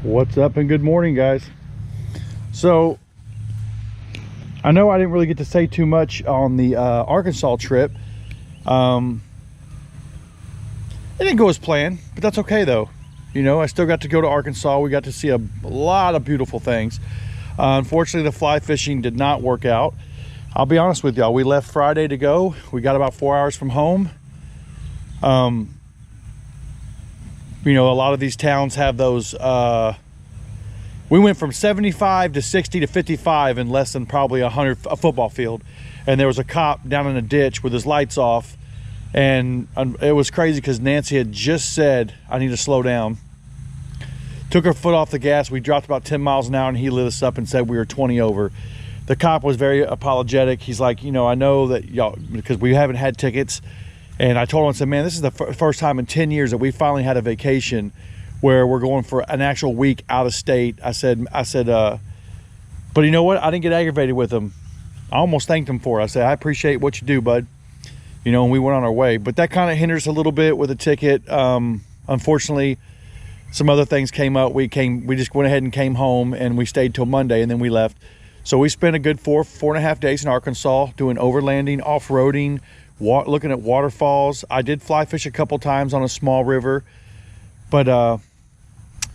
What's up and good morning, guys. So I know I didn't really get to say too much on the Arkansas trip. It didn't go as planned, but that's okay though. You know, I still got to go to Arkansas. We got to see a lot of beautiful things. Unfortunately, the fly fishing did not work out. I'll be honest with y'all, we left Friday to go. We got about 4 hours from home. You know, a lot of these towns have those, we went from 75 to 60 to 55 in less than probably a football field. And there was a cop down in a ditch with his lights off. And it was crazy because Nancy had just said, I need to slow down. Took her foot off the gas. We dropped about 10 miles an hour and he lit us up and said we were 20 over. The cop was very apologetic. He's like, you know, I know that y'all, because we haven't had tickets. And I told him, I said, man, this is the first time in 10 years that we finally had a vacation where we're going for an actual week out of state. I said, but you know what? I didn't get aggravated with him. I almost thanked him for it. I said, I appreciate what you do, bud. You know, and we went on our way. But that kind of hinders a little bit with the ticket. Unfortunately, some other things came up. We just went ahead and came home and we stayed till Monday and then we left. So we spent a good four and a half days in Arkansas doing overlanding, off-roading, looking at waterfalls. I did fly fish a couple times on a small river, but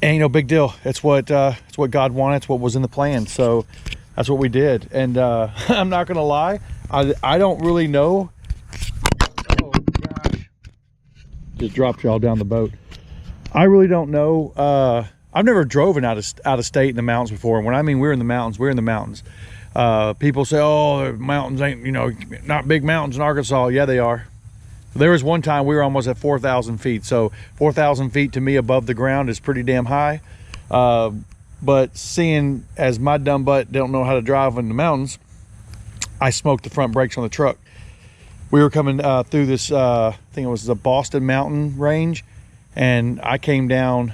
ain't no big deal. It's what God wanted. It's what was in the plan. So that's what we did. And I'm not gonna lie, I don't really know. Oh gosh, just dropped y'all down the boat. I really don't know. I've never driven out of state in the mountains before. And when I mean we're in the mountains, we're in the mountains. People say, oh, the mountains ain't, you know, not big mountains in Arkansas. Yeah, they are. There was one time we were almost at 4,000 feet. So 4,000 feet to me above the ground is pretty damn high. But seeing as my dumb butt don't know how to drive in the mountains, I smoked the front brakes on the truck. We were coming through this, I think it was the Boston mountain range. And I came down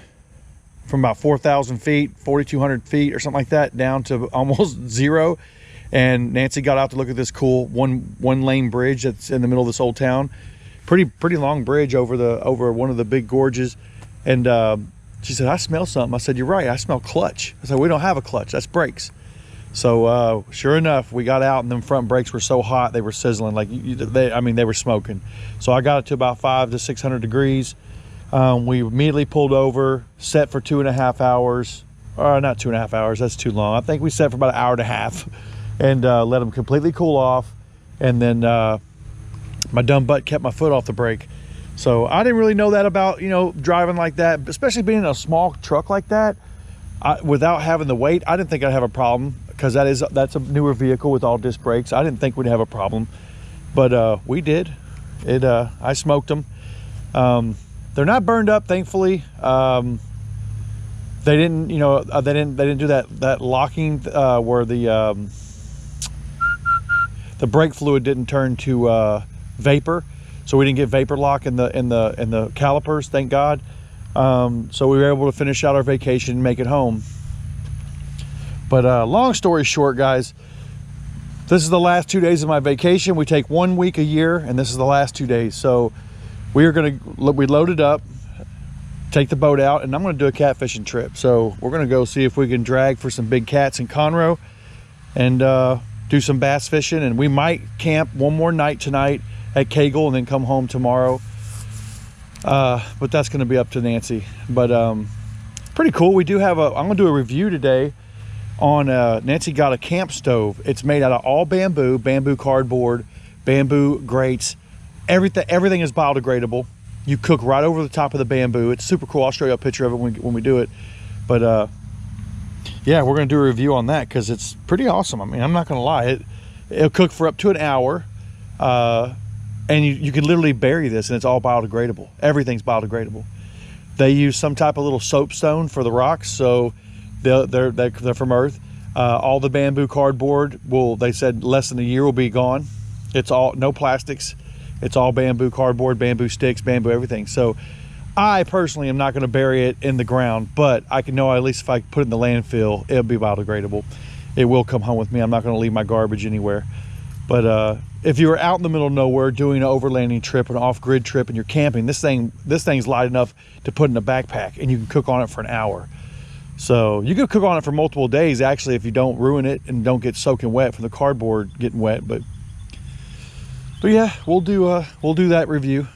from about 4,000 feet, 4,200 feet or something like that, down to almost zero. And Nancy got out to look at this cool one lane bridge that's in the middle of this old town. Pretty long bridge over one of the big gorges. And she said, I smell something. I said, you're right, I smell clutch. I said, we don't have a clutch, that's brakes. So sure enough, we got out and them front brakes were so hot, they were sizzling. Like they were smoking. So I got it to about 500 to 600 degrees. We immediately pulled over, set for 2.5 hours, or not 2.5 hours, that's too long. I think we set for about 1.5 hours and let them completely cool off. And then my dumb butt kept my foot off the brake. So I didn't really know that about, you know, driving like that, especially being in a small truck like that. Without having the weight, I didn't think I'd have a problem because that's a newer vehicle with all disc brakes. I didn't think we'd have a problem, but we did. I smoked them. They're not burned up, thankfully. They didn't, you know, they didn't do that locking where the brake fluid didn't turn to vapor, so we didn't get vapor lock in the calipers, thank God. So we were able to finish out our vacation and make it home. But long story short, guys, this is the last 2 days of my vacation. We take 1 week a year, and this is the last 2 days. So we loaded up, take the boat out, and I'm gonna do a catfishing trip. So we're gonna go see if we can drag for some big cats in CONROE and do some bass fishing. And we might camp one more night tonight at Kegel and then come home tomorrow. But that's gonna be up to Nancy. But pretty cool. We do have I'm gonna do a review today on, Nancy got a camp stove. It's made out of all bamboo cardboard, bamboo grates. Everything is biodegradable. You cook right over the top of the bamboo. It's super cool. I'll show you a picture of it when we do it. But yeah, we're gonna do a review on that because it's pretty awesome. I mean, I'm not gonna lie, it'll cook for up to an hour, and you can literally bury this and it's all biodegradable. Everything's biodegradable. They use some type of little soapstone for the rocks, so they're from Earth. All the bamboo cardboard they said less than a year will be gone. It's all no plastics. It's all bamboo cardboard, bamboo sticks, bamboo everything. So I personally am not going to bury it in the ground, but I can know at least if I put it in the landfill, it'll be biodegradable. It will come home with me. I'm not going to leave my garbage anywhere. But if you're out in the middle of nowhere doing an overlanding trip, an off-grid trip, and you're camping, this thing's light enough to put in a backpack, and you can cook on it for an hour. So you could cook on it for multiple days, actually, if you don't ruin it and don't get soaking wet from the cardboard getting wet. But yeah, we'll do that review.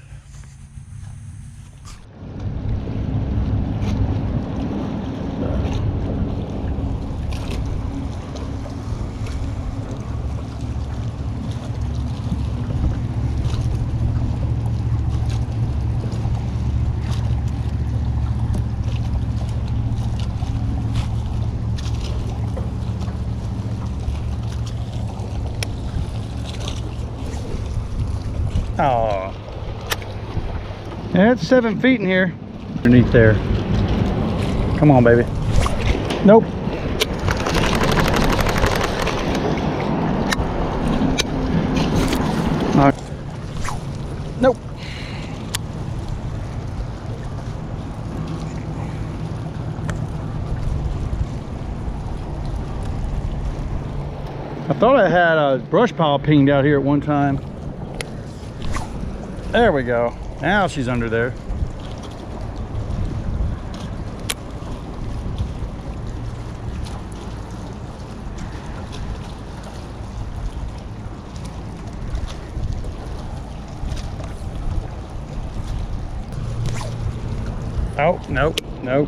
Oh, yeah, it's 7 feet in here. Underneath there. Come on, baby. Nope. Nope. I thought I had a brush pile pinged out here at one time. There we go. Now she's under there. Oh, nope, nope.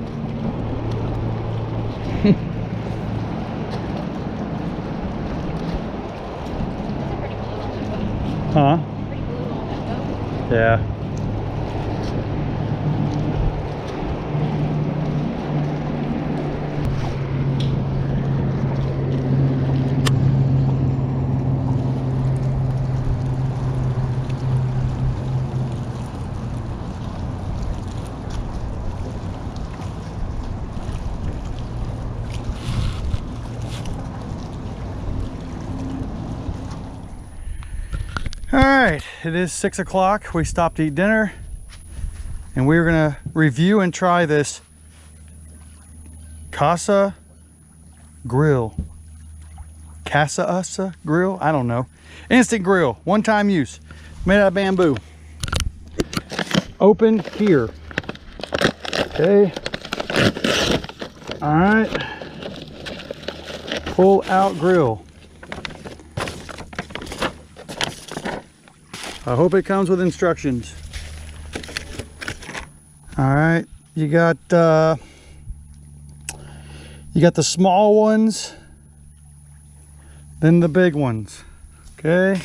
Huh? Yeah. All right, it is 6 o'clock. We stopped to eat dinner, and we're gonna review and try this Casa grill. Casa grill? I don't know. Instant grill, one-time use, made out of bamboo. Open here. Okay. All right. Pull out grill. I hope it comes with instructions. All right, you got the small ones, then the big ones. Okay,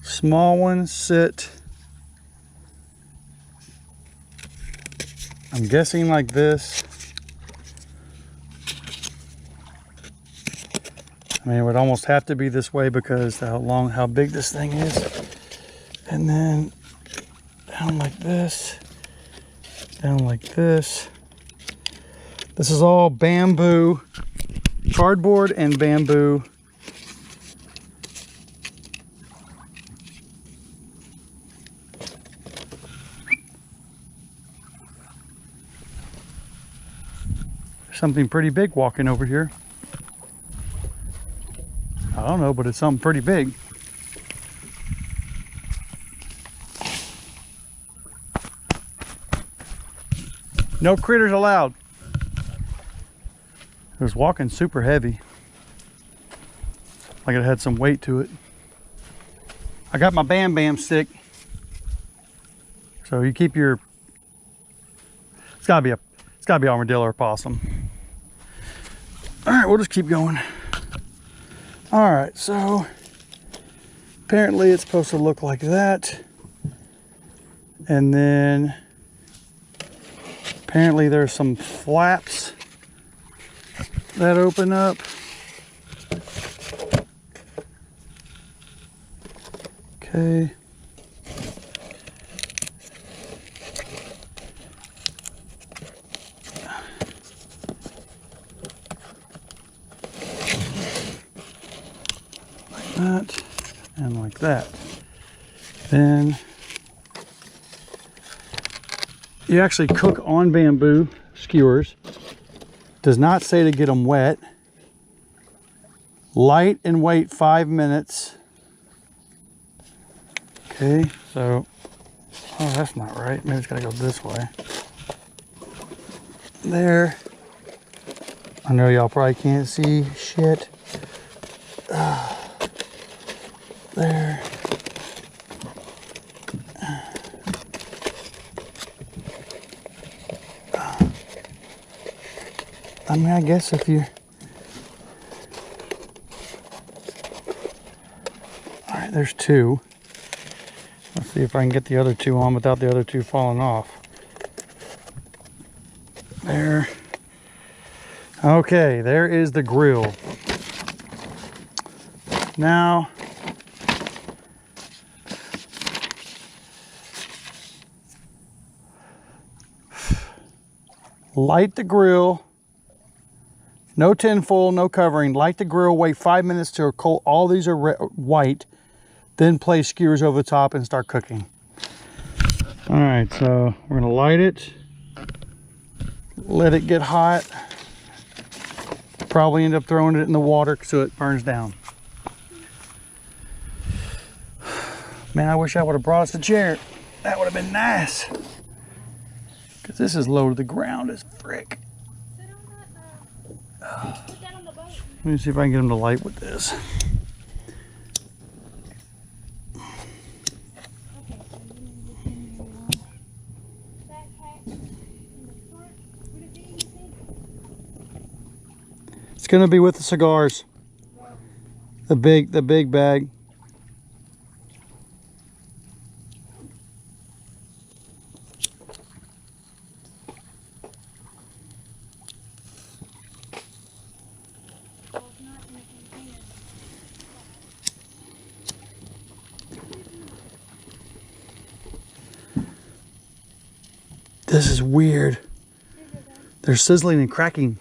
small ones sit, I'm guessing like this. I mean, it would almost have to be this way because how big this thing is. And then down like this, down like this. This is all bamboo, cardboard and bamboo. Something pretty big walking over here. I don't know, but it's something pretty big. No critters allowed. It was walking super heavy. Like it had some weight to it. I got my Bam Bam stick. So you keep your, it's gotta be armadillo or possum. All right, we'll just keep going. All right, so apparently it's supposed to look like that. And then apparently there's some flaps that open up. Okay. Like that and like that. Then you actually cook on bamboo skewers. Does not say to get them wet. Light and wait 5 minutes. Okay, so, oh, that's not right. Maybe it's gotta go this way. There. I know y'all probably can't see shit. There. I mean, I guess if you... All right, there's two. Let's see if I can get the other two on without the other two falling off. There. Okay, there is the grill. Now, light the grill. No tin foil, no covering. Light the grill, wait 5 minutes till all these are white. Then place skewers over the top and start cooking. All right, so we're gonna light it. Let it get hot. Probably end up throwing it in the water so it burns down. Man, I wish I would have brought us a chair. That would have been nice. Because this is low to the ground as frick. Let me see if I can get them to light with this. It's gonna be with the cigars. The big bag. This is weird. They're sizzling and cracking.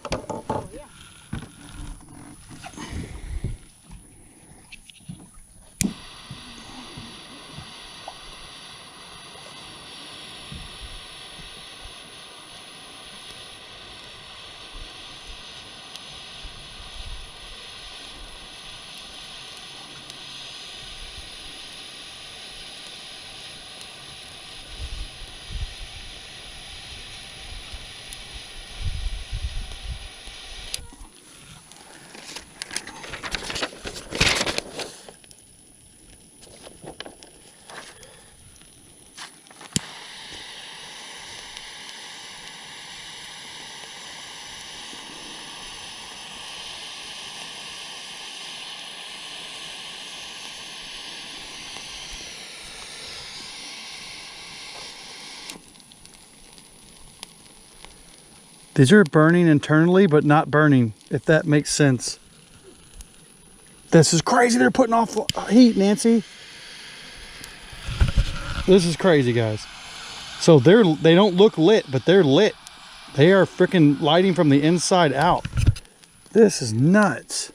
These are burning internally, but not burning, if that makes sense. This is crazy. They're putting off heat, Nancy. This is crazy, guys. So they don't look lit, but they're lit. They are freaking lighting from the inside out. This is nuts.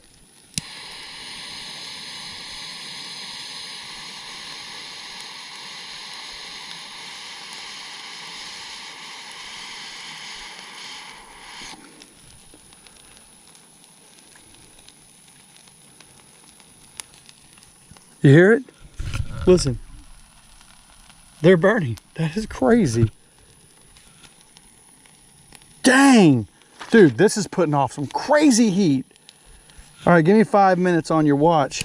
You hear it? Listen. They're burning. That is crazy. Dang. Dude, this is putting off some crazy heat. All right, give me 5 minutes on your watch.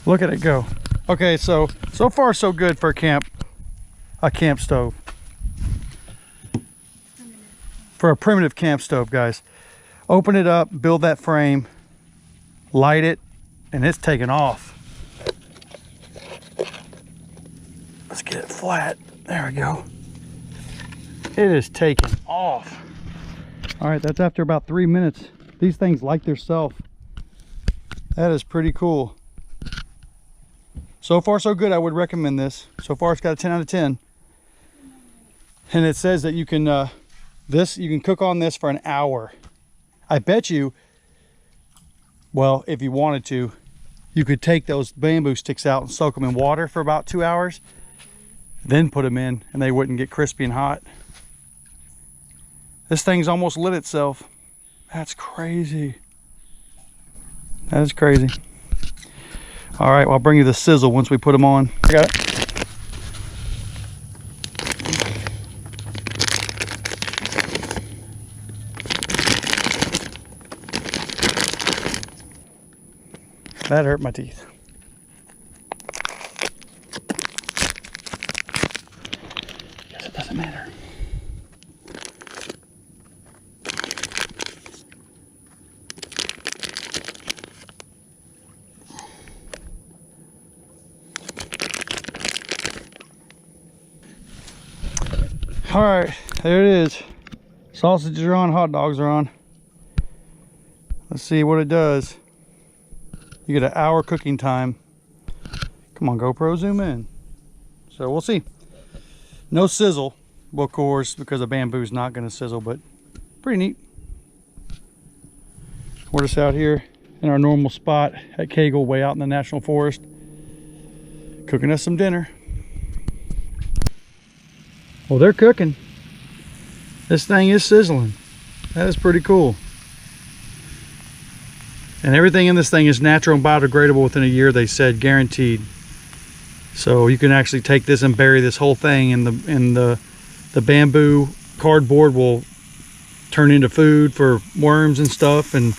Look at it go. Okay, so far so good for a camp stove. For a primitive camp stove, guys. Open it up, build that frame, light it, and it's taking off. Let's get it flat. There we go. It is taking off. All right, that's after about 3 minutes. These things light themselves. That is pretty cool. So far so good. I would recommend this. So far it's got a 10 out of 10. And it says that you can you can cook on this for an hour. I bet you, well, if you wanted to, you could take those bamboo sticks out and soak them in water for about 2 hours, then put them in and they wouldn't get crispy and hot. This thing's almost lit itself. That's crazy. That is crazy. All right, well, I'll bring you the sizzle once we put them on. I got it. That hurt my teeth. Guess it doesn't matter. All right, there it is. Sausages are on, hot dogs are on. Let's see what it does. You get an hour cooking time. Come on, GoPro, zoom in. So we'll see. No sizzle, well, of course, because the bamboo's not gonna sizzle, but pretty neat. We're just out here in our normal spot at Cagle, way out in the National Forest, cooking us some dinner. Well, they're cooking. This thing is sizzling. That is pretty cool. And everything in this thing is natural and biodegradable within a year, they said, guaranteed. So you can actually take this and bury this whole thing, and the bamboo cardboard will turn into food for worms and stuff, and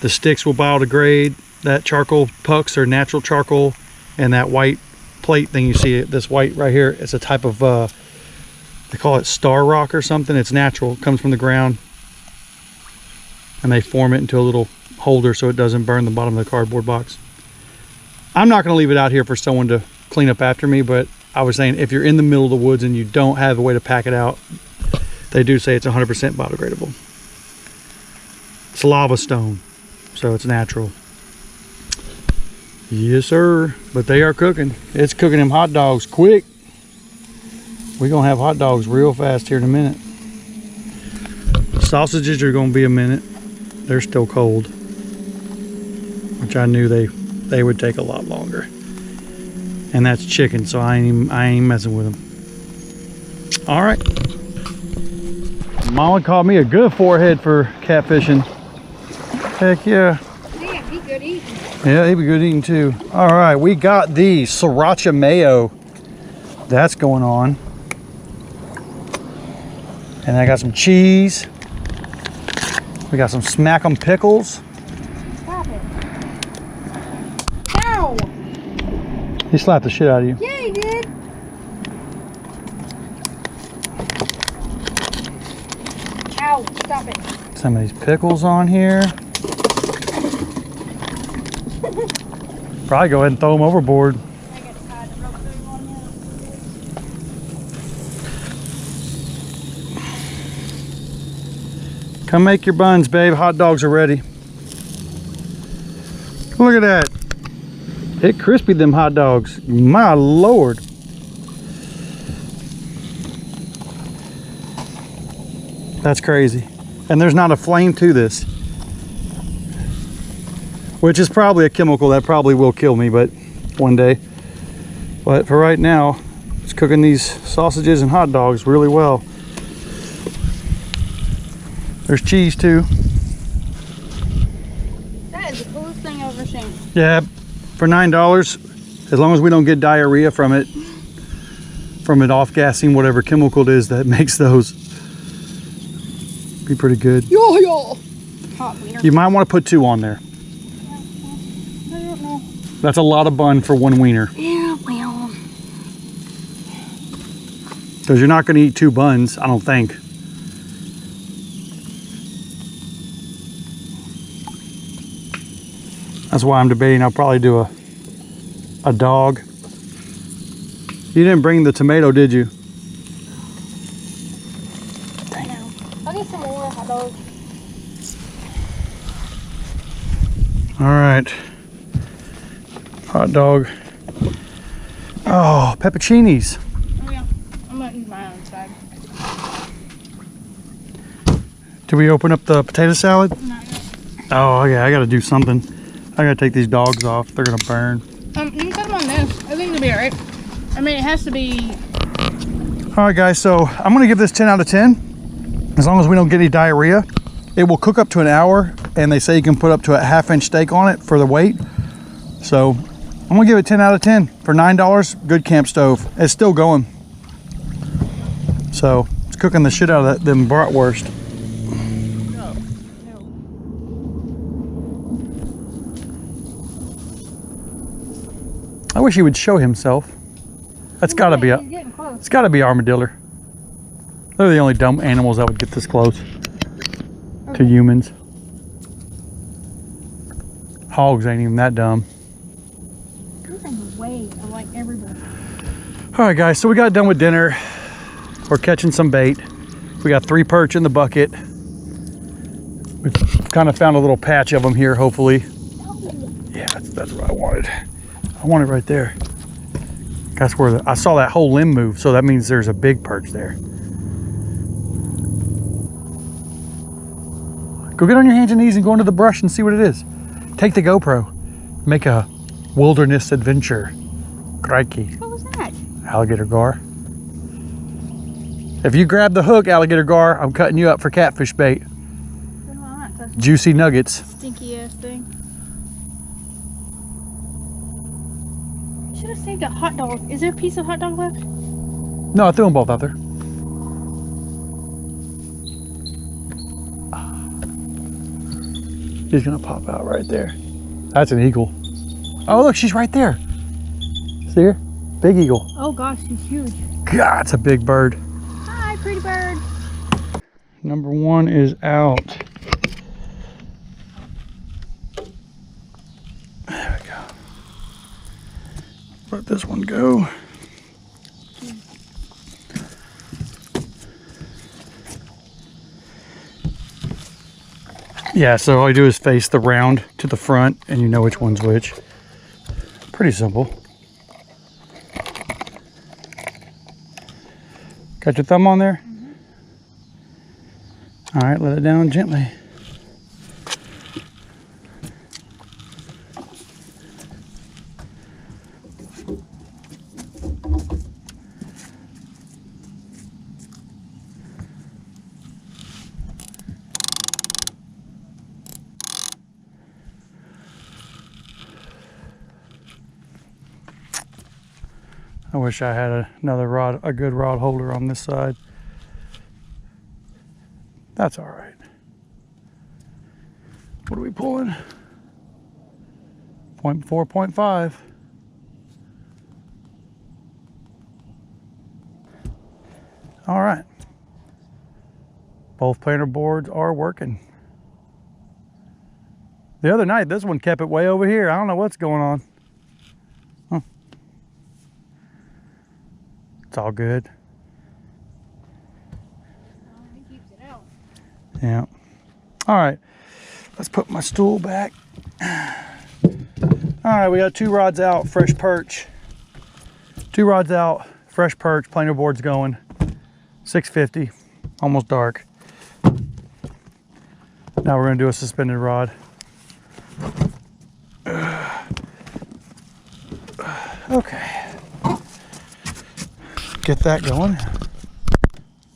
the sticks will biodegrade. That charcoal pucks are natural charcoal, and that white plate thing you see, this white right here, it's a type of they call it star rock or something. It's natural, it comes from the ground, and they form it into a little holder so it doesn't burn the bottom of the cardboard box. I'm not going to leave it out here for someone to clean up after me, but I was saying if you're in the middle of the woods and you don't have a way to pack it out, they do say it's 100% biodegradable. It's lava stone, so it's natural. Yes, sir. But they are cooking. It's cooking them hot dogs quick. We're gonna have hot dogs real fast here in a minute. Sausages are gonna be a minute. They're still cold, which I knew they would take a lot longer. And that's chicken, so I ain't messing with them. All right. Mama called me a good forehead for catfishing. Heck yeah. Yeah, he good eating. Yeah, he'd be good eating too. All right, we got the sriracha mayo. That's going on. And I got some cheese. We got some smack 'em pickles. Stop it. Ow! He slapped the shit out of you. Yeah, he did. Ow, stop it. Some of these pickles on here. Probably go ahead and throw them overboard. I got to tie the rope through on now. Come make your buns, babe. Hot dogs are ready. Look at that. It crispy them hot dogs. My Lord. That's crazy. And there's not a flame to this, which is probably a chemical that probably will kill me, but one day. But for right now, it's cooking these sausages and hot dogs really well. There's cheese too. That is the coolest thing I've ever seen. Yeah, for $9, as long as we don't get diarrhea from it off-gassing whatever chemical it is that makes those, be pretty good. Yo! Hot wiener. You might want to put 2 on there. I don't know. That's a lot of bun for 1 wiener. Yeah, well. Because you're not going to eat 2 buns, I don't think. That's why I'm debating I'll probably do a dog. You didn't bring the tomato, did you? No. I'll get some more hot dogs. All right. Hot dog. Oh, pepperoncinis. Oh yeah. I'm gonna use my own side. Did we open up the potato salad? Not yet. Oh, yeah, I gotta do something. I gotta take these dogs off. They're gonna burn. You can put them on this. I think it'll be alright. I mean, it has to be. All right, guys, so I'm gonna give this 10 out of 10. As long as we don't get any diarrhea. It will cook up to an hour, and they say you can put up to a 1/2-inch steak on it for the weight. So I'm gonna give it 10 out of 10. For $9, good camp stove. It's still going. So it's cooking the shit out of them bratwurst. I wish he would show himself. That's gotta be He's getting close. it's gotta be armadillo. They're the only dumb animals that would get this close to humans. Hogs ain't even that dumb. These things weigh like everybody. All right, guys, so we got done with dinner. We're catching some bait. We got 3 perch in the bucket. We've kind of found a little patch of them here, hopefully. Yeah, that's what I wanted. I want it right there. That's where I saw that whole limb move, so that means there's a big perch there. Go get on your hands and knees and go into the brush and see what it is. Take the GoPro. Make a wilderness adventure. Crikey. What was that? Alligator gar. If you grab the hook, alligator gar, I'm cutting you up for catfish bait. I'm not touching Juicy nuggets. that stinky ass thing. Should have saved a hot dog. Is there a piece of hot dog left? No, I threw them both out there. He's gonna pop out right there. That's an eagle. Oh, look, she's right there. See her? Big eagle. Oh gosh, she's huge. God, it's a big bird. Hi, pretty bird. Number 1 is out. There we go. Let this one go. Yeah, so all you do is face the round to the front and you know which one's which. Pretty simple. Got your thumb on there? All right, let it down gently. I wish I had another rod, a good rod holder on this side. That's all right. What are we pulling? 0.4, 0.5. All right. Both planer boards are working. The other night, this one kept it way over here. I don't know what's going on. Huh. It's all good. He keeps it out. Yeah. All right. Let's put my stool back. All right, we got 2 rods out, fresh perch. 2 rods out, fresh perch, planer boards going. 650, almost dark. Now we're gonna do a suspended rod. Okay. Get that going.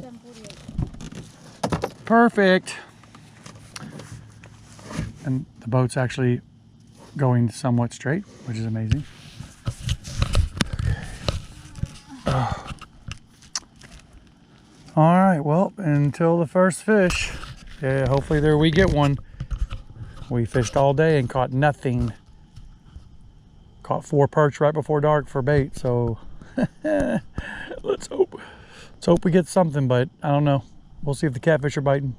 748. Perfect. And the boat's actually going somewhat straight, which is amazing. Oh. All right, well, until the first fish, yeah, hopefully there we get one. We fished all day and caught nothing. Caught 4 perch right before dark for bait, so let's hope we get something, but I don't know. We'll see if the catfish are biting.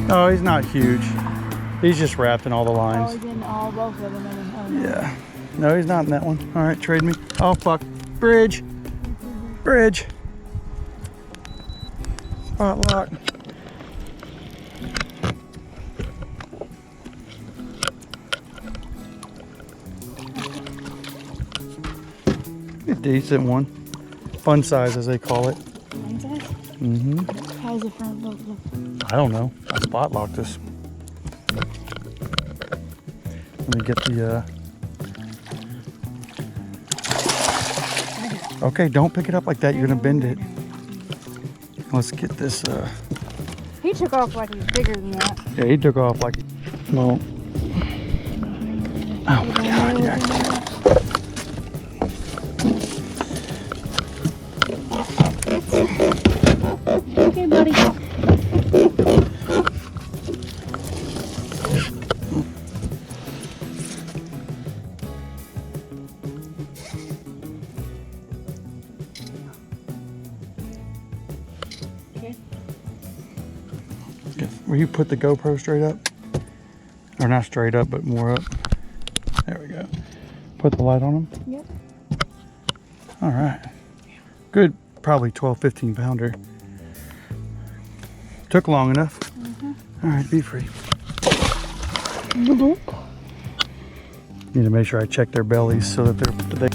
Oh, he's not huge. He's just wrapped in all the Oh, lines. he's in all both of them. Oh, no. Yeah. No, he's not in that one. All right, trade me. Oh, fuck. Bridge. Bridge. Spot lock. A decent one. Fun size, as they call it. Fun size? Mm-hmm. How's the front bolt look? I don't know. I spot locked this. Let me get the Okay, don't pick it up like that. You're gonna bend it. Let's get this He took off like he was bigger than that. yeah, he took off like well. Oh my god, yeah. Okay, buddy. Okay. Will you put the GoPro straight up? Or not straight up, but more up. There we go. Put the light on them? Yep. All right. Good, probably 12, 15 pounder. Took long enough. All right, be free. Need to make sure I check their bellies so that they're